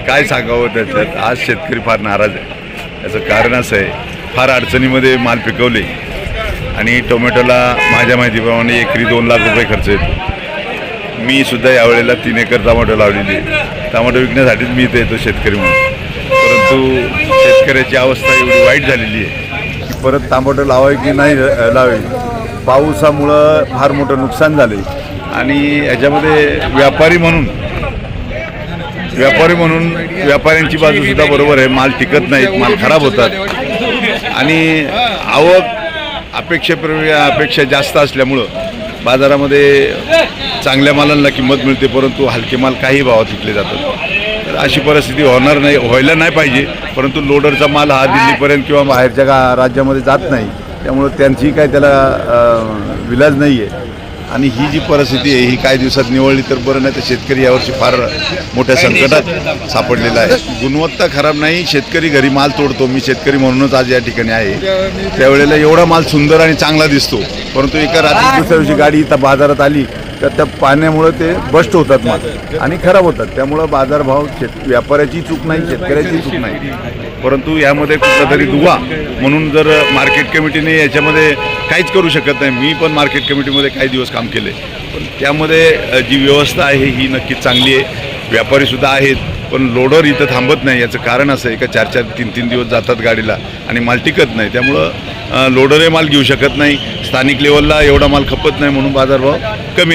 काय सांगावं त्याच्यात. आज शेतकरी फार नाराज आहे. याचं कारण असं आहे, फार अडचणीमध्ये माल पिकवले आणि टोमॅटोला माझ्या माहितीप्रमाणे एकरी 2 लाख रुपये खर्च येतो. मी सुद्धा यावेळेला 3 एकर टमाटो लावलेली आहे. टमाटो विकण्यासाठीच मी इथे येतो शेतकरी म्हणून. परंतु शेतकऱ्याची अवस्था एवढी वाईट झालेली आहे की परत टमाटो लावावे की नाही लावावे. पावसामुळं फार मोठं नुकसान झाले आणि याच्यामध्ये व्यापारी म्हणून व्यापाऱ्यांची बाजूसुद्धा बरोबर आहे. माल टिकत नाहीत, माल खराब होतात आणि आवक अपेक्षा जास्त असल्यामुळं बाजारामध्ये चांगल्या मालांना किंमत मिळते, परंतु हलके माल काही भावात विकले जातात. तर अशी परिस्थिती व्हायला नाही पाहिजे. परंतु लोडरचा माल हा दिल्लीपर्यंत किंवा बाहेरच्या राज्यामध्ये जात नाही, त्यामुळं त्यांची काय त्याला विलाज नाही आहे. आणि ही जी परिस्थिती आहे ही काही दिवसात निवळली तर बरं, नाही तर शेतकरी यावर्षी फार मोठ्या संकटात सापडलेला आहे. गुणवत्ता खराब नाही, शेतकरी घरी माल तोडतो. मी शेतकरी म्हणूनच आज या ठिकाणी आहे. त्यावेळेला एवढा माल सुंदर आणि चांगला दिसतो, परंतु एका रात्री दुसऱ्या दिवशी गाडी इथं बाजारात आली तर त्या पाण्यामुळं ते बस्ट होतात माल आणि खराब होतात. त्यामुळं बाजारभाव व्यापाऱ्याची चूक नाही, शेतकऱ्याची चूक नाही. परंतु यामध्ये कुठलातरी दुवा म्हणून जर मार्केट कमिटीने याच्यामध्ये काहीच करू शकत नाही. मी पण मार्केट कमिटीमध्ये काही दिवस काम केले, पण त्यामध्ये जी व्यवस्था आहे ही नक्कीच चांगली आहे. व्यापारीसुद्धा आहेत, पण लोडर इथं थांबत नाही. याचं कारण असं आहे का 4-4, 3-3 दिवस जातात गाडीला आणि माल टिकत नाही. त्यामुळं लोडरही माल घेऊ शकत नाही. स्थानिक लेवलला एवढा माल खपत नाही, म्हणून बाजारभाव कमी आहे.